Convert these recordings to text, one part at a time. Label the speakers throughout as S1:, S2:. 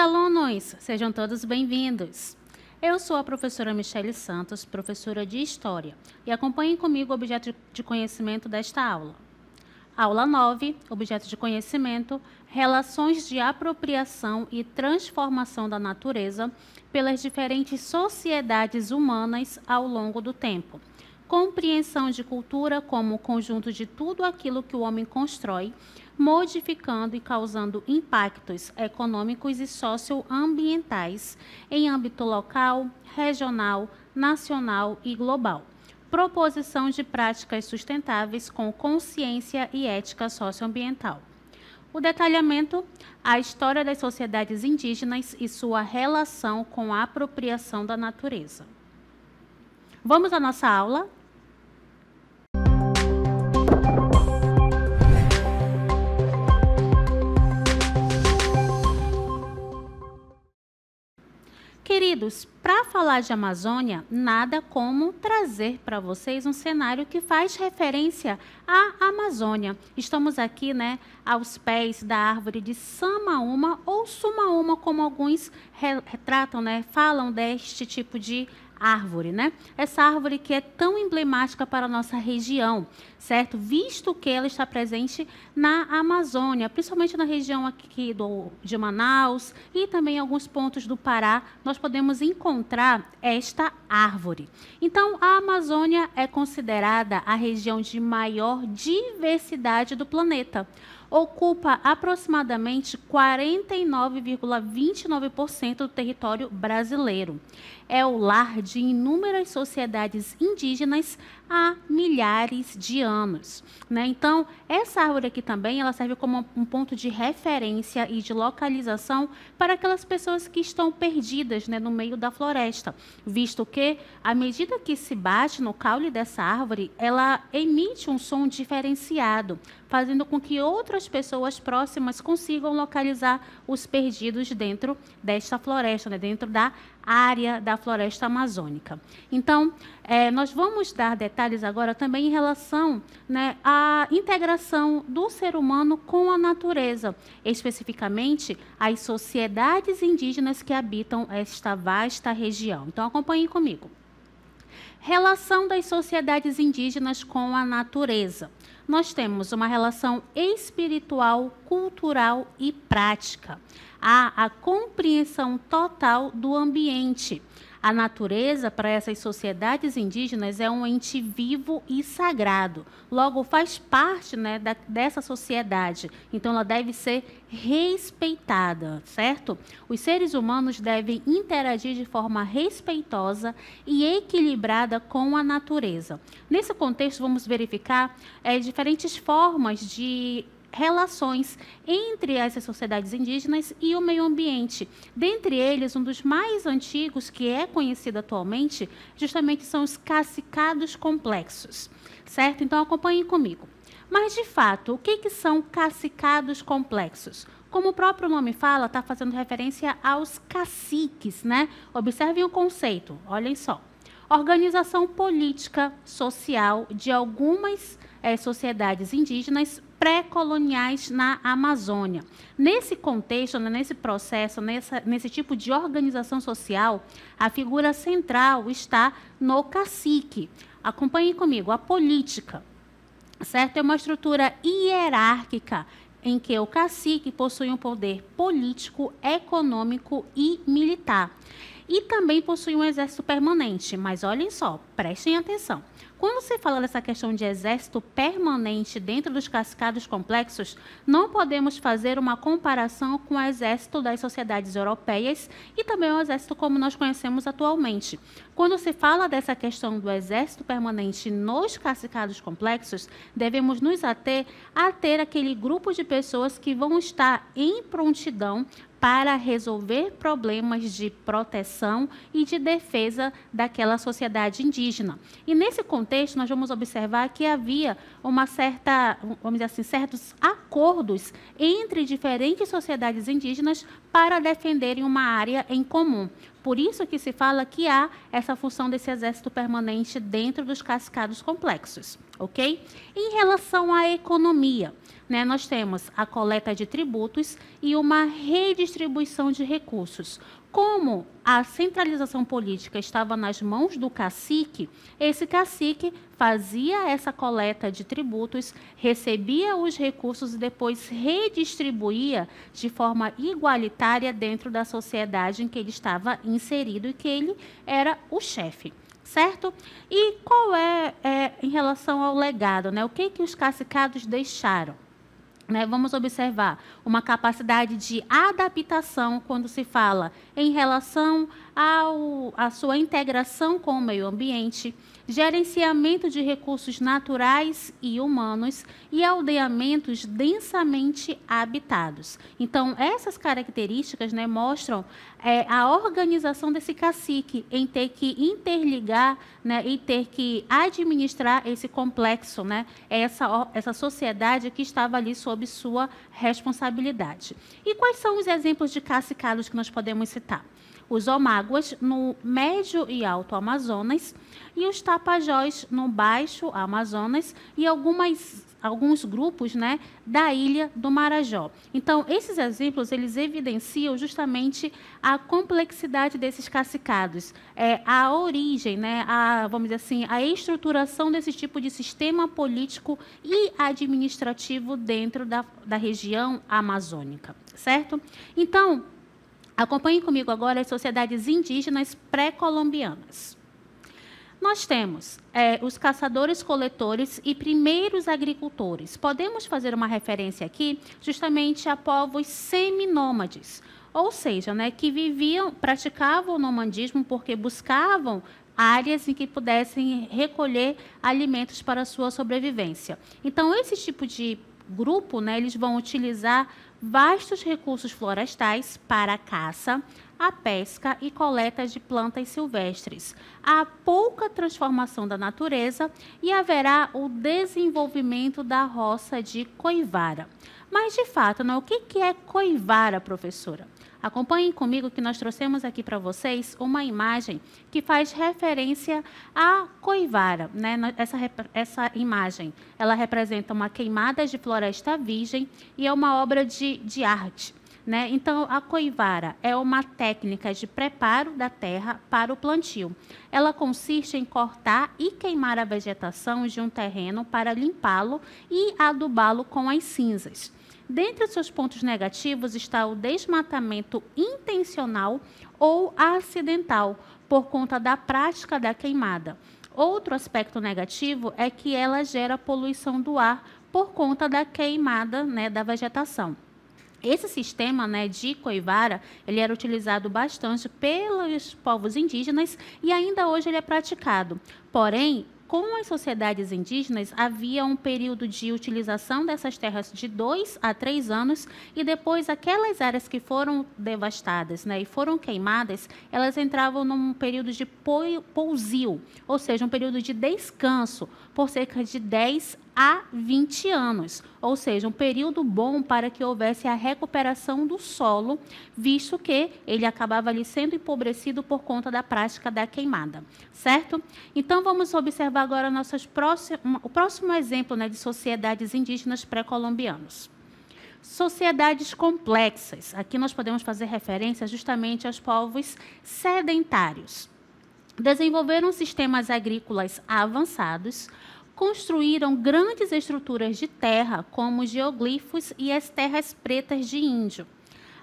S1: alunos, sejam todos bem-vindos. Eu sou a professora Michele Santos, professora de História, e acompanhem comigo o objeto de conhecimento desta aula. Aula 9, objeto de conhecimento, relações de apropriação e transformação da natureza pelas diferentes sociedades humanas ao longo do tempo. Compreensão de cultura como o conjunto de tudo aquilo que o homem constrói, modificando e causando impactos econômicos e socioambientais em âmbito local, regional, nacional e global. Proposição de práticas sustentáveis com consciência e ética socioambiental. O detalhamento, a história das sociedades indígenas e sua relação com a apropriação da natureza. Vamos à nossa aula? Queridos, para falar de Amazônia, nada como trazer para vocês um cenário que faz referência à Amazônia. Estamos aqui, aos pés da árvore de Samaúma ou Sumaúma, como alguns retratam, falam deste tipo de árvore, Essa árvore que é tão emblemática para a nossa região, certo? Visto que ela está presente na Amazônia, principalmente na região aqui de Manaus e também em alguns pontos do Pará, nós podemos encontrar esta árvore. Então, a Amazônia é considerada a região de maior diversidade do planeta. Ocupa aproximadamente 49,29% do território brasileiro. É o lar de inúmeras sociedades indígenas há milhares de anos, Então, essa árvore aqui também, ela serve como um ponto de referência e de localização para aquelas pessoas que estão perdidas, no meio da floresta, visto que, à medida que se bate no caule dessa árvore, ela emite um som diferenciado, fazendo com que outras pessoas próximas consigam localizar os perdidos dentro desta floresta, dentro da área da floresta amazônica. Então, nós vamos dar detalhes agora também em relação à integração do ser humano com a natureza, especificamente as sociedades indígenas que habitam esta vasta região. Então, acompanhem comigo. Relação das sociedades indígenas com a natureza. Nós temos uma relação espiritual, cultural e prática. Há a compreensão total do ambiente. A natureza, para essas sociedades indígenas, é um ente vivo e sagrado. Logo, faz parte dessa sociedade. Então, ela deve ser respeitada, certo? Os seres humanos devem interagir de forma respeitosa e equilibrada com a natureza. Nesse contexto, vamos verificar diferentes formas de relações entre essas sociedades indígenas e o meio ambiente. Dentre eles, um dos mais antigos, que é conhecido atualmente, justamente são os cacicados complexos, certo? Então, acompanhem comigo. Mas, de fato, o que são cacicados complexos? Como o próprio nome fala, está fazendo referência aos caciques, Observem o conceito, olhem só. Organização política, social de algumas sociedades indígenas pré-coloniais na Amazônia. Nesse contexto, nesse processo, nesse tipo de organização social, a figura central está no cacique. Acompanhem comigo, a política, certo? É uma estrutura hierárquica em que o cacique possui um poder político, econômico e militar. E também possui um exército permanente. Mas olhem só, prestem atenção. Quando se fala dessa questão de exército permanente dentro dos cacicados complexos, não podemos fazer uma comparação com o exército das sociedades europeias e também o exército como nós conhecemos atualmente. Quando se fala dessa questão do exército permanente nos cacicados complexos, devemos nos ater a ter aquele grupo de pessoas que vão estar em prontidão para resolver problemas de proteção e de defesa daquela sociedade indígena. E nesse contexto, nós vamos observar que havia uma certa, vamos dizer assim, certos acordos entre diferentes sociedades indígenas para defenderem uma área em comum. Por isso que se fala que há essa função desse exército permanente dentro dos cacicados complexos, ok? Em relação à economia, né, nós temos a coleta de tributos e uma redistribuição de recursos. Como a centralização política estava nas mãos do cacique, esse cacique fazia essa coleta de tributos, recebia os recursos e depois redistribuía de forma igualitária dentro da sociedade em que ele estava inserido e que ele era o chefe. Certo? E qual em relação ao legado, né? O que os cacicados deixaram? Né, vamos observar uma capacidade de adaptação quando se fala em relação à sua integração com o meio ambiente, gerenciamento de recursos naturais e humanos e aldeamentos densamente habitados. Então, essas características, né, mostram a organização desse cacique em ter que interligar, né, e ter que administrar esse complexo, né, essa sociedade que estava ali sob sua responsabilidade. E quais são os exemplos de cacicados que nós podemos citar? Os Omáguas, no Médio e Alto Amazonas, e os Tapajós, no Baixo Amazonas, e alguns grupos, né, da Ilha do Marajó. Então, esses exemplos, eles evidenciam justamente a complexidade desses cacicados, a origem, né, vamos dizer assim, a estruturação desse tipo de sistema político e administrativo dentro da região amazônica, certo? Então, acompanhem comigo agora as sociedades indígenas pré-colombianas. Nós temos os caçadores-coletores e primeiros agricultores. Podemos fazer uma referência aqui justamente a povos seminômades, ou seja, né, que praticavam o nomadismo porque buscavam áreas em que pudessem recolher alimentos para a sua sobrevivência. Então, esse tipo de grupo, né, eles vão utilizar vastos recursos florestais para a caça, a pesca e coleta de plantas silvestres. Há pouca transformação da natureza e haverá o desenvolvimento da roça de coivara. Mas, de fato, né, o que é coivara, professora? Acompanhem comigo que nós trouxemos aqui para vocês uma imagem que faz referência à coivara, né? Essa imagem, ela representa uma queimada de floresta virgem e é uma obra de arte, né? Então, a coivara é uma técnica de preparo da terra para o plantio. Ela consiste em cortar e queimar a vegetação de um terreno para limpá-lo e adubá-lo com as cinzas. Dentre os seus pontos negativos está o desmatamento intencional ou acidental, por conta da prática da queimada. Outro aspecto negativo é que ela gera poluição do ar por conta da queimada, né, da vegetação. Esse sistema, né, de coivara, ele era utilizado bastante pelos povos indígenas e ainda hoje ele é praticado. Porém, com as sociedades indígenas, havia um período de utilização dessas terras de 2 a 3 anos e depois aquelas áreas que foram devastadas, né, e foram queimadas, elas entravam num período de pousio, ou seja, um período de descanso por cerca de 10 a 20 anos, ou seja, um período bom para que houvesse a recuperação do solo, visto que ele acabava ali sendo empobrecido por conta da prática da queimada, certo? Então, vamos observar agora o próximo exemplo, né, de sociedades indígenas pré-colombianas. Sociedades complexas. Aqui nós podemos fazer referência justamente aos povos sedentários. Desenvolveram sistemas agrícolas avançados, construíram grandes estruturas de terra, como os geoglifos e as terras pretas de índio.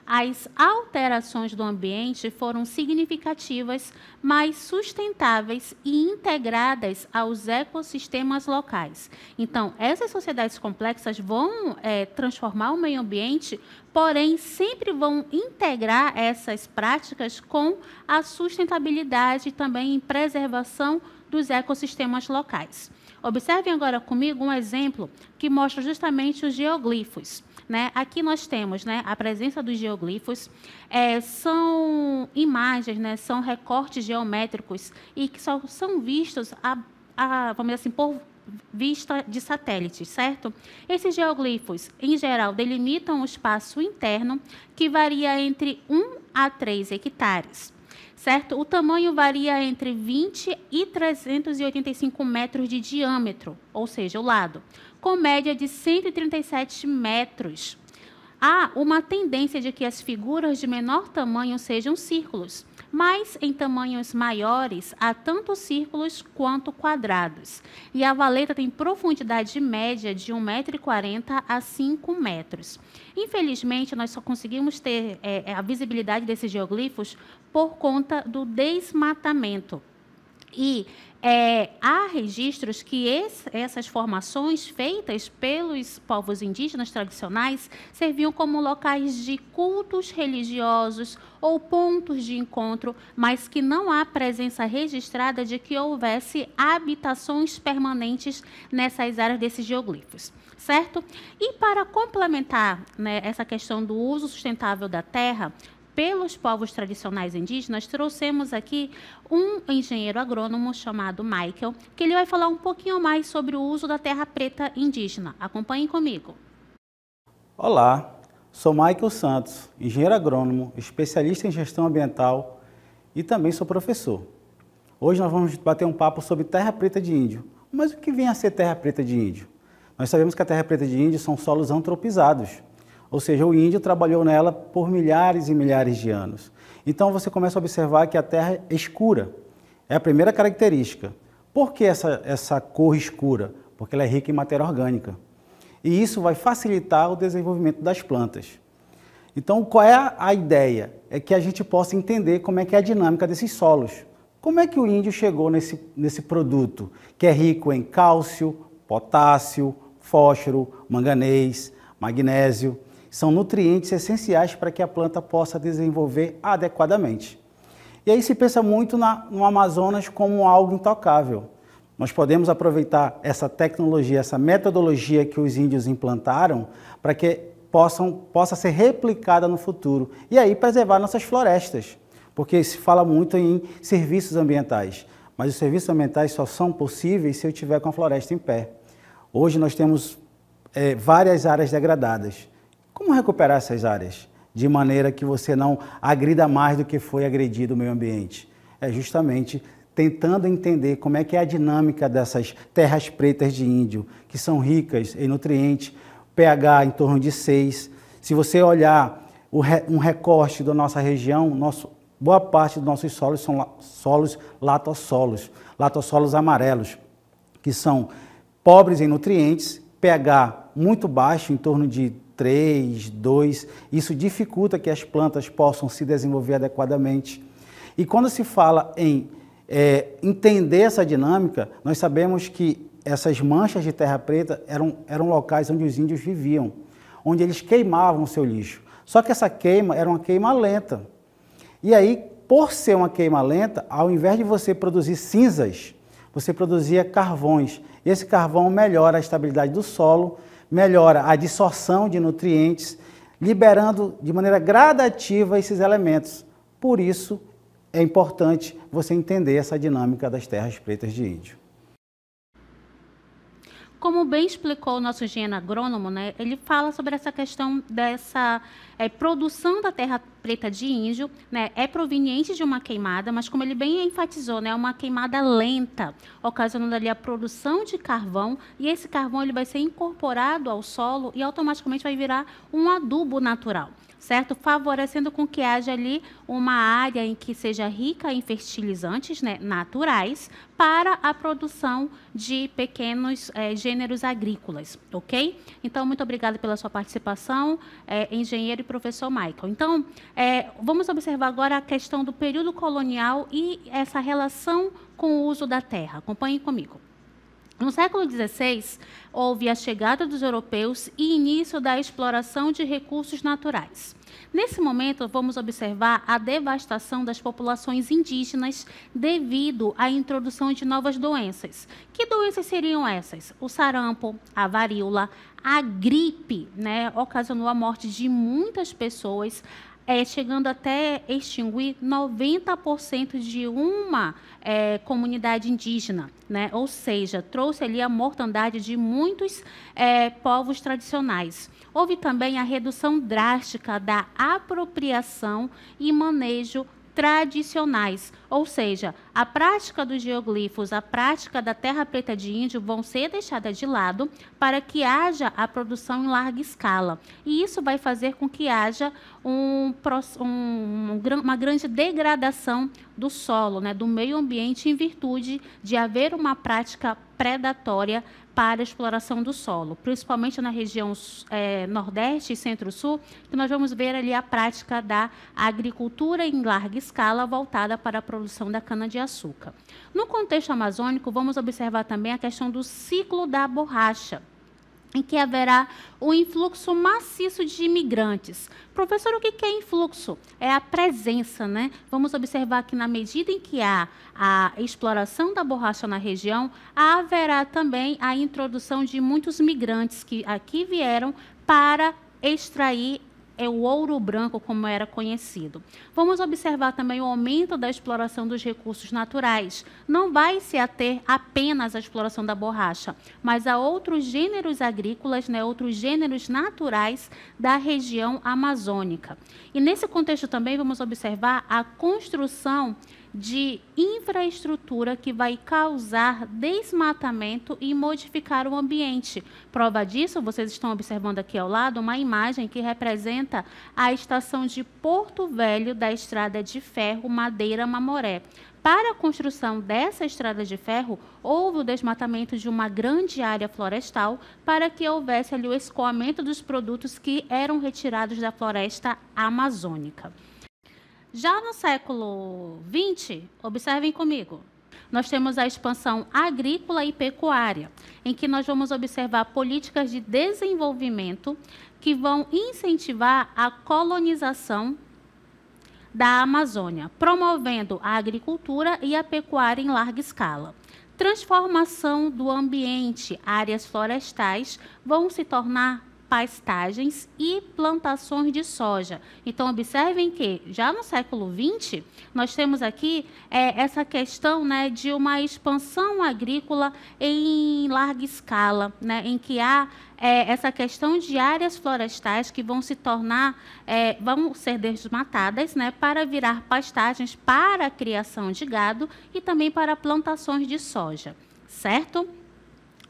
S1: As alterações do ambiente foram significativas, mas sustentáveis e integradas aos ecossistemas locais. Então, essas sociedades complexas vão transformar o meio ambiente, porém, sempre vão integrar essas práticas com a sustentabilidade e também em preservação dos ecossistemas locais. Observem agora comigo um exemplo que mostra justamente os geoglifos. Né? Aqui nós temos, né, a presença dos geoglifos, são imagens, né, são recortes geométricos e que só são vistos, vamos dizer assim, por vista de satélites, certo? Esses geoglifos, em geral, delimitam o espaço interno, que varia entre 1 a 3 hectares. certo? O tamanho varia entre 20 e 385 metros de diâmetro, ou seja, o lado, com média de 137 metros. Há uma tendência de que as figuras de menor tamanho sejam círculos, mas em tamanhos maiores há tanto círculos quanto quadrados. E a valeta tem profundidade média de 1,40 m a 5 metros. Infelizmente, nós só conseguimos ter a visibilidade desses geoglifos por conta do desmatamento. E há registros que essas formações feitas pelos povos indígenas tradicionais serviam como locais de cultos religiosos ou pontos de encontro, mas que não há presença registrada de que houvesse habitações permanentes nessas áreas desses geoglifos, certo? E para complementar, né, essa questão do uso sustentável da terra, pelos povos tradicionais indígenas, trouxemos aqui um engenheiro agrônomo chamado Michael, que ele vai falar um pouquinho mais sobre o uso da terra preta indígena. Acompanhem comigo.
S2: Olá, sou Michael Santos, engenheiro agrônomo, especialista em gestão ambiental e também sou professor. Hoje nós vamos bater um papo sobre terra preta de índio. Mas o que vem a ser terra preta de índio? Nós sabemos que a terra preta de índio são solos antropizados. Ou seja, o índio trabalhou nela por milhares e milhares de anos. Então você começa a observar que a terra é escura. É a primeira característica. Por que essa cor escura? Porque ela é rica em matéria orgânica. E isso vai facilitar o desenvolvimento das plantas. Então, qual é a ideia? É que a gente possa entender como é que é a dinâmica desses solos. Como é que o índio chegou nesse produto, que é rico em cálcio, potássio, fósforo, manganês, magnésio. São nutrientes essenciais para que a planta possa desenvolver adequadamente. E aí se pensa muito no Amazonas como algo intocável. Nós podemos aproveitar essa tecnologia, essa metodologia que os índios implantaram para que possa ser replicada no futuro. E aí preservar nossas florestas, porque se fala muito em serviços ambientais, mas os serviços ambientais só são possíveis se eu tiver com a floresta em pé. Hoje nós temos várias áreas degradadas. Como recuperar essas áreas de maneira que você não agrida mais do que foi agredido o meio ambiente? É justamente tentando entender como é que é a dinâmica dessas terras pretas de índio, que são ricas em nutrientes, pH em torno de 6. Se você olhar um recorte da nossa região, boa parte dos nossos solos são solos latossolos amarelos, que são pobres em nutrientes, pH muito baixo, em torno de 3, 2, isso dificulta que as plantas possam se desenvolver adequadamente. E quando se fala em entender essa dinâmica, nós sabemos que essas manchas de terra preta eram locais onde os índios viviam, onde eles queimavam o seu lixo. Só que essa queima era uma queima lenta. E aí, por ser uma queima lenta, ao invés de você produzir cinzas, você produzia carvões. Esse carvão melhora a estabilidade do solo, melhora a absorção de nutrientes, liberando de maneira gradativa esses elementos. Por isso, é importante você entender essa dinâmica das terras pretas de índio.
S1: Como bem explicou o nosso engenheiro agrônomo, né, ele fala sobre essa questão dessa produção da terra preta de índio, né, é proveniente de uma queimada, mas como ele bem enfatizou, né, é uma queimada lenta, ocasionando ali a produção de carvão, e esse carvão ele vai ser incorporado ao solo e automaticamente vai virar um adubo natural, certo? Favorecendo com que haja ali uma área em que seja rica em fertilizantes, né, naturais para a produção de pequenos gêneros agrícolas, ok? Então, muito obrigada pela sua participação, engenheiro e professor Michael. Então, vamos observar agora a questão do período colonial e essa relação com o uso da terra. Acompanhem comigo. No século XVI, houve a chegada dos europeus e início da exploração de recursos naturais. Nesse momento, vamos observar a devastação das populações indígenas devido à introdução de novas doenças. Que doenças seriam essas? O sarampo, a varíola, a gripe, né, ocasionou a morte de muitas pessoas, chegando até extinguir 90% de uma comunidade indígena, né? Ou seja, trouxe ali a mortandade de muitos povos tradicionais. Houve também a redução drástica da apropriação e manejo tradicionais, ou seja, a prática dos geoglifos, a prática da terra preta de índio vão ser deixadas de lado para que haja a produção em larga escala. E isso vai fazer com que haja uma grande degradação do solo, né, do meio ambiente, em virtude de haver uma prática predatória para a exploração do solo, principalmente na região Nordeste e Centro-Sul, que nós vamos ver ali a prática da agricultura em larga escala voltada para a produção da cana-de-açúcar. No contexto amazônico, vamos observar também a questão do ciclo da borracha, em que haverá o influxo maciço de imigrantes. Professor, o que é influxo? É a presença, né? Vamos observar que, na medida em que há a exploração da borracha na região, haverá também a introdução de muitos migrantes que aqui vieram para extrair o ouro branco, como era conhecido. Vamos observar também o aumento da exploração dos recursos naturais. Não vai se ater apenas à exploração da borracha, mas a outros gêneros agrícolas, né, outros gêneros naturais da região amazônica. E nesse contexto também vamos observar a construção de infraestrutura que vai causar desmatamento e modificar o ambiente. Prova disso, vocês estão observando aqui ao lado uma imagem que representa a estação de Porto Velho da estrada de ferro Madeira-Mamoré. Para a construção dessa estrada de ferro, houve o desmatamento de uma grande área florestal para que houvesse ali o escoamento dos produtos que eram retirados da floresta amazônica. Já no século XX, observem comigo, nós temos a expansão agrícola e pecuária, em que nós vamos observar políticas de desenvolvimento que vão incentivar a colonização da Amazônia, promovendo a agricultura e a pecuária em larga escala. Transformação do ambiente, áreas florestais vão se tornar pastagens e plantações de soja. Então, observem que, já no século XX, nós temos aqui essa questão, né, de uma expansão agrícola em larga escala, né, em que há essa questão de áreas florestais que vão se tornar, vão ser desmatadas, né, para virar pastagens para a criação de gado e também para plantações de soja, certo?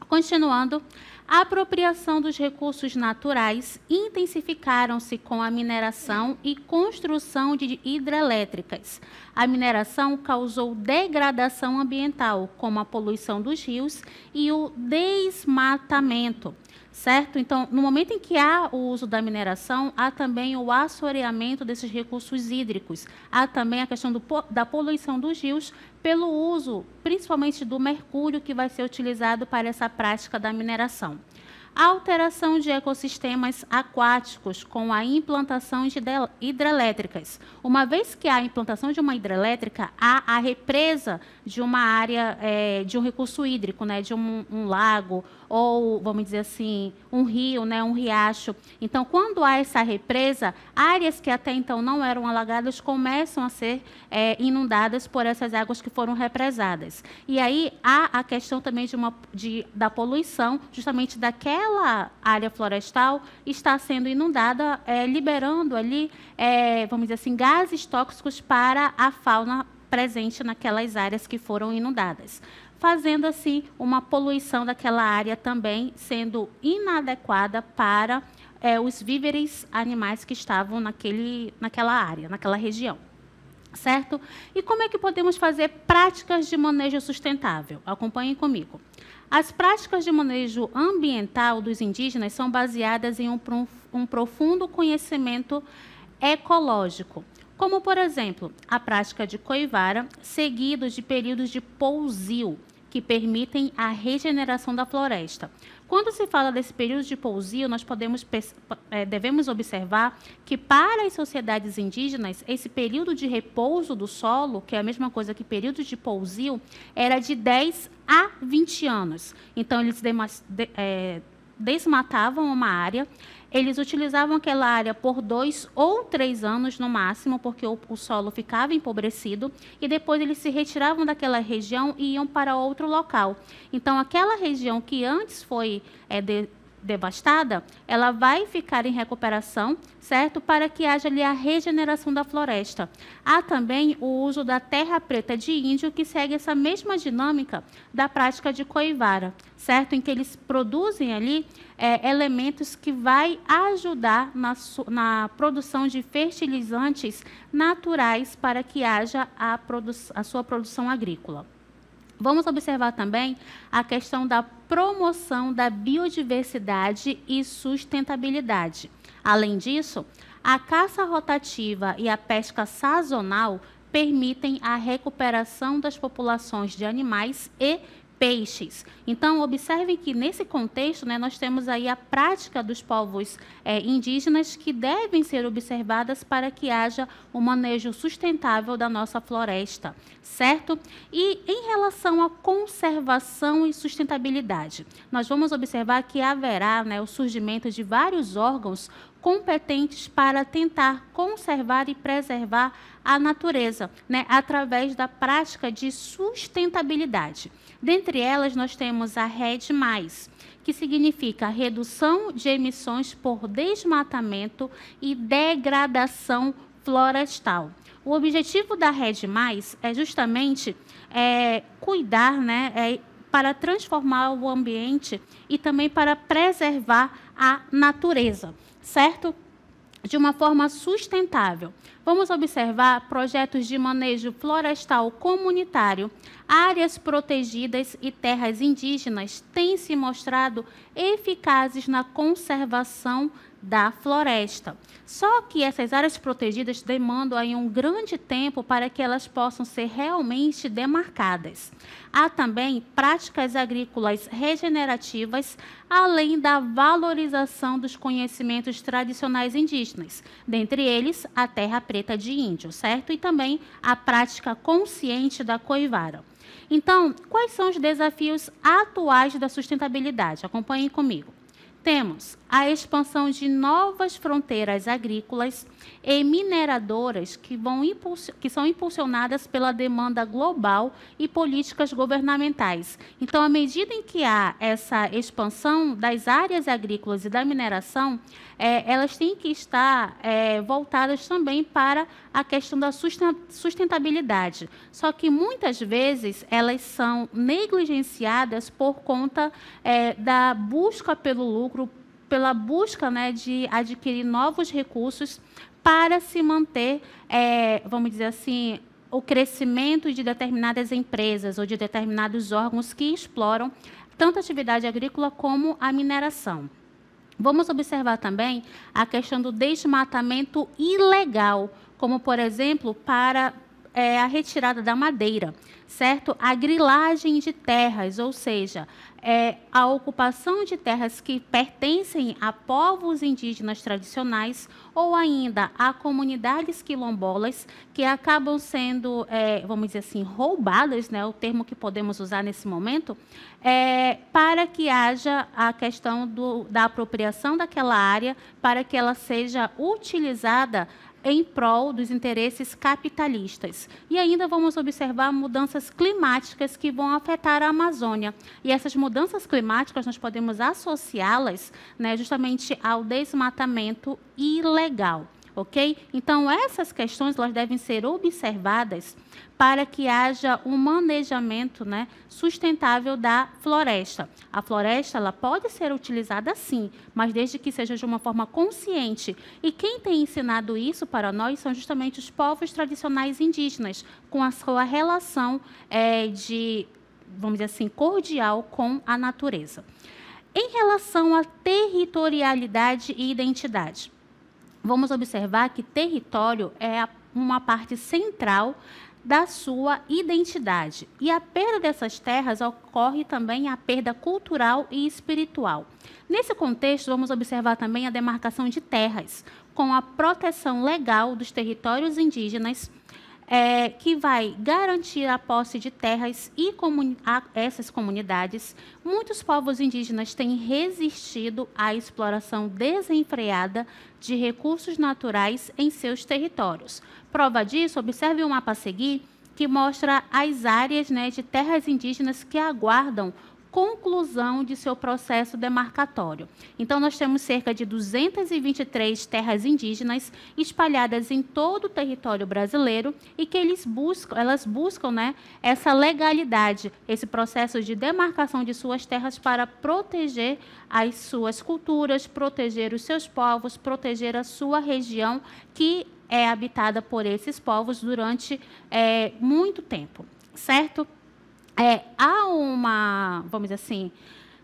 S1: Continuando, a apropriação dos recursos naturais intensificaram-se com a mineração e construção de hidrelétricas. A mineração causou degradação ambiental, como a poluição dos rios e o desmatamento. Certo? Então, no momento em que há o uso da mineração, há também o assoreamento desses recursos hídricos. Há também a questão da poluição dos rios pelo uso, principalmente do mercúrio, que vai ser utilizado para essa prática da mineração. A alteração de ecossistemas aquáticos com a implantação de hidrelétricas. Uma vez que há a implantação de uma hidrelétrica, há a represa de uma área, de um recurso hídrico, né, de um lago, ou, vamos dizer assim, um rio, né, um riacho. Então, quando há essa represa, áreas que até então não eram alagadas começam a ser inundadas por essas águas que foram represadas. E aí há a questão também da poluição, justamente daquela área florestal está sendo inundada, liberando ali, vamos dizer assim, gases tóxicos para a fauna presente naquelas áreas que foram inundadas, fazendo assim uma poluição daquela área também, sendo inadequada para os víveres animais que estavam naquela área, naquela região. Certo? E como é que podemos fazer práticas de manejo sustentável? Acompanhem comigo. As práticas de manejo ambiental dos indígenas são baseadas em um profundo conhecimento ecológico, como, por exemplo, a prática de coivara, seguidos de períodos de pousio, que permitem a regeneração da floresta. Quando se fala desse período de pousio, nós devemos observar que, para as sociedades indígenas, esse período de repouso do solo, que é a mesma coisa que período de pousio, era de 10 a 20 anos. Então, eles desmatavam uma área, eles utilizavam aquela área por 2 ou 3 anos no máximo, porque o solo ficava empobrecido, e depois eles se retiravam daquela região e iam para outro local. Então, aquela região que antes foi devastada, ela vai ficar em recuperação, certo? Para que haja ali a regeneração da floresta. Há também o uso da terra preta de índio, que segue essa mesma dinâmica da prática de coivara, certo? Em que eles produzem ali elementos que vai ajudar na produção de fertilizantes naturais para que haja a sua produção agrícola. Vamos observar também a questão da promoção da biodiversidade e sustentabilidade. Além disso, a caça rotativa e a pesca sazonal permitem a recuperação das populações de animais e peixes. Então, observem que nesse contexto, né, nós temos aí a prática dos povos indígenas que devem ser observadas para que haja um manejo sustentável da nossa floresta, certo? E em relação à conservação e sustentabilidade, nós vamos observar que haverá, né, o surgimento de vários órgãos competentes para tentar conservar e preservar a natureza, né, através da prática de sustentabilidade. Dentre elas, nós temos a REDD+, que significa redução de emissões por desmatamento e degradação florestal. O objetivo da REDD+, é justamente cuidar, né, para transformar o ambiente e também para preservar a natureza, certo? De uma forma sustentável. Vamos observar projetos de manejo florestal comunitário, áreas protegidas e terras indígenas têm se mostrado eficazes na conservação da floresta. Só que essas áreas protegidas demandam aí um grande tempo para que elas possam ser realmente demarcadas. Há também práticas agrícolas regenerativas, além da valorização dos conhecimentos tradicionais indígenas, dentre eles a terra preta de índio, certo? E também a prática consciente da coivara. Então, quais são os desafios atuais da sustentabilidade? Acompanhem comigo. Temos a expansão de novas fronteiras agrícolas e mineradoras que são impulsionadas pela demanda global e políticas governamentais. Então, à medida em que há essa expansão das áreas agrícolas e da mineração, elas têm que estar voltadas também para a questão da sustentabilidade. Só que, muitas vezes, elas são negligenciadas por conta da busca pelo lucro, pela busca, né, de adquirir novos recursos para se manter, vamos dizer assim, o crescimento de determinadas empresas ou de determinados órgãos que exploram tanto a atividade agrícola como a mineração. Vamos observar também a questão do desmatamento ilegal, como, por exemplo, para a retirada da madeira, certo? A grilagem de terras, ou seja, a ocupação de terras que pertencem a povos indígenas tradicionais ou ainda a comunidades quilombolas que acabam sendo, vamos dizer assim, roubadas, né, o termo que podemos usar nesse momento, para que haja a questão da apropriação daquela área, para que ela seja utilizada em prol dos interesses capitalistas. E ainda vamos observar mudanças climáticas que vão afetar a Amazônia. E essas mudanças climáticas nós podemos associá-las, né, justamente ao desmatamento ilegal. Ok? Então, essas questões elas devem ser observadas para que haja um manejamento, né, sustentável da floresta. A floresta ela pode ser utilizada sim, mas desde que seja de uma forma consciente. E quem tem ensinado isso para nós são justamente os povos tradicionais indígenas, com a sua relação vamos dizer assim, cordial com a natureza. Em relação à territorialidade e identidade, vamos observar que território é uma parte central da sua identidade. E a perda dessas terras ocorre também a perda cultural e espiritual. Nesse contexto, vamos observar também a demarcação de terras, com a proteção legal dos territórios indígenas, que vai garantir a posse de terras e a essas comunidades. Muitos povos indígenas têm resistido à exploração desenfreada de recursos naturais em seus territórios. Prova disso, observe o mapa a seguir, que mostra as áreas, né, de terras indígenas que aguardam conclusão de seu processo demarcatório. Então, nós temos cerca de 223 terras indígenas espalhadas em todo o território brasileiro e que elas buscam, né, essa legalidade, esse processo de demarcação de suas terras para proteger as suas culturas, proteger os seus povos, proteger a sua região que é habitada por esses povos durante muito tempo, certo? Há uma, vamos dizer assim,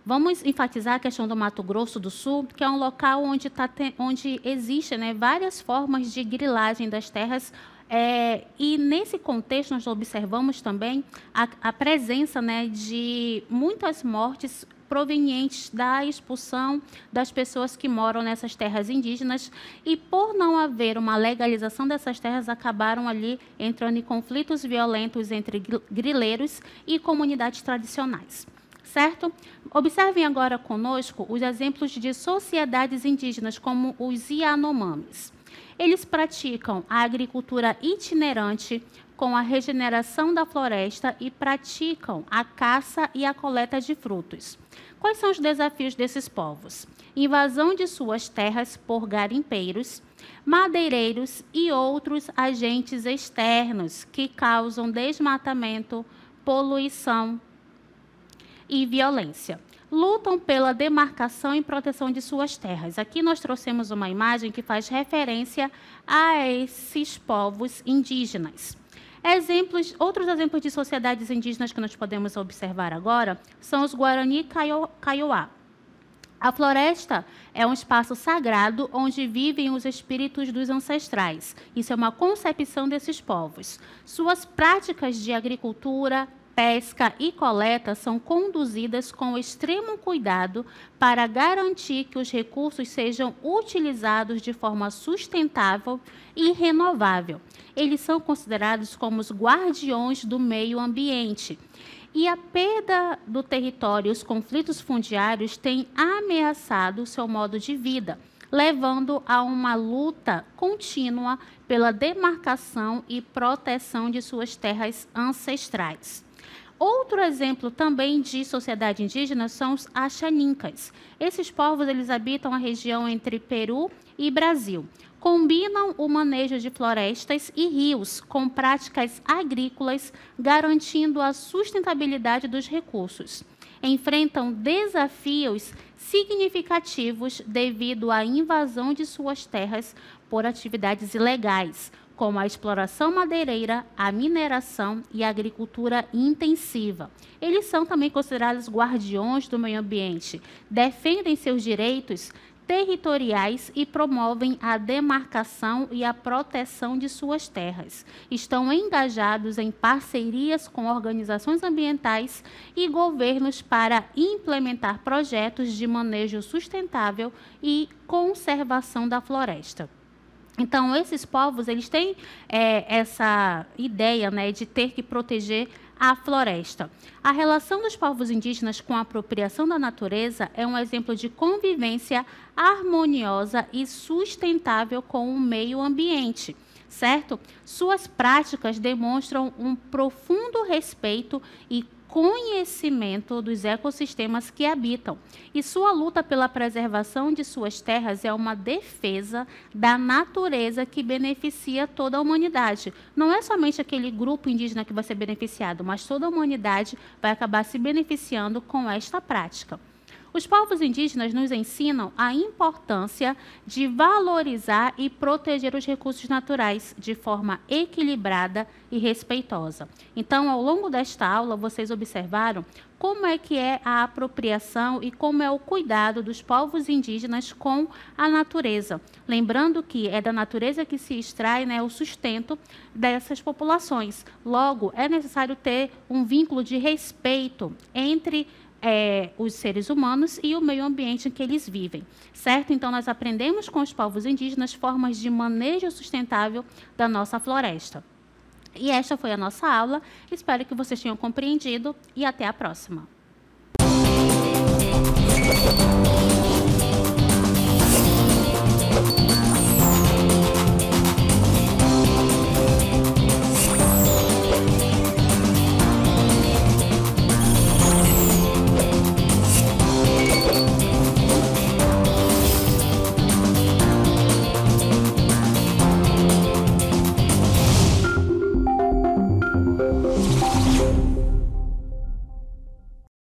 S1: vamos enfatizar a questão do Mato Grosso do Sul, que é um local onde existem, né, várias formas de grilagem das terras, e nesse contexto nós observamos também a presença, né, de muitas mortes provenientes da expulsão das pessoas que moram nessas terras indígenas, e por não haver uma legalização dessas terras, acabaram ali entrando em conflitos violentos entre grileiros e comunidades tradicionais. Certo? Observem agora conosco os exemplos de sociedades indígenas, como os Yanomamis. Eles praticam a agricultura itinerante com a regeneração da floresta e praticam a caça e a coleta de frutos. Quais são os desafios desses povos? Invasão de suas terras por garimpeiros, madeireiros e outros agentes externos que causam desmatamento, poluição e violência. Lutam pela demarcação e proteção de suas terras. Aqui nós trouxemos uma imagem que faz referência a esses povos indígenas. Outros exemplos de sociedades indígenas que nós podemos observar agora são os Guarani Kaiowá. A floresta é um espaço sagrado onde vivem os espíritos dos ancestrais. Isso é uma concepção desses povos. Suas práticas de agricultura, pesca e coleta são conduzidas com extremo cuidado para garantir que os recursos sejam utilizados de forma sustentável e renovável. Eles são considerados como os guardiões do meio ambiente. E a perda do território e os conflitos fundiários têm ameaçado o seu modo de vida, levando a uma luta contínua pela demarcação e proteção de suas terras ancestrais. Outro exemplo também de sociedade indígena são os Axanincas. Esses povos eles habitam a região entre Peru e Brasil. Combinam o manejo de florestas e rios com práticas agrícolas, garantindo a sustentabilidade dos recursos. Enfrentam desafios significativos devido à invasão de suas terras por atividades ilegais, como a exploração madeireira, a mineração e a agricultura intensiva. Eles são também considerados guardiões do meio ambiente, defendem seus direitos territoriais e promovem a demarcação e a proteção de suas terras. Estão engajados em parcerias com organizações ambientais e governos para implementar projetos de manejo sustentável e conservação da floresta. Então, esses povos eles têm essa ideia, né, de ter que proteger a floresta. A relação dos povos indígenas com a apropriação da natureza é um exemplo de convivência harmoniosa e sustentável com o meio ambiente, certo? Suas práticas demonstram um profundo respeito e conhecimento dos ecossistemas que habitam. E sua luta pela preservação de suas terras é uma defesa da natureza que beneficia toda a humanidade. Não é somente aquele grupo indígena que vai ser beneficiado, mas toda a humanidade vai acabar se beneficiando com esta prática. Os povos indígenas nos ensinam a importância de valorizar e proteger os recursos naturais de forma equilibrada e respeitosa. Então, ao longo desta aula, vocês observaram como é que é a apropriação e como é o cuidado dos povos indígenas com a natureza. Lembrando que é da natureza que se extrai, né, o sustento dessas populações. Logo, é necessário ter um vínculo de respeito entre os seres humanos e o meio ambiente em que eles vivem, certo? Então, nós aprendemos com os povos indígenas formas de manejo sustentável da nossa floresta. E esta foi a nossa aula. Espero que vocês tenham compreendido e até a próxima.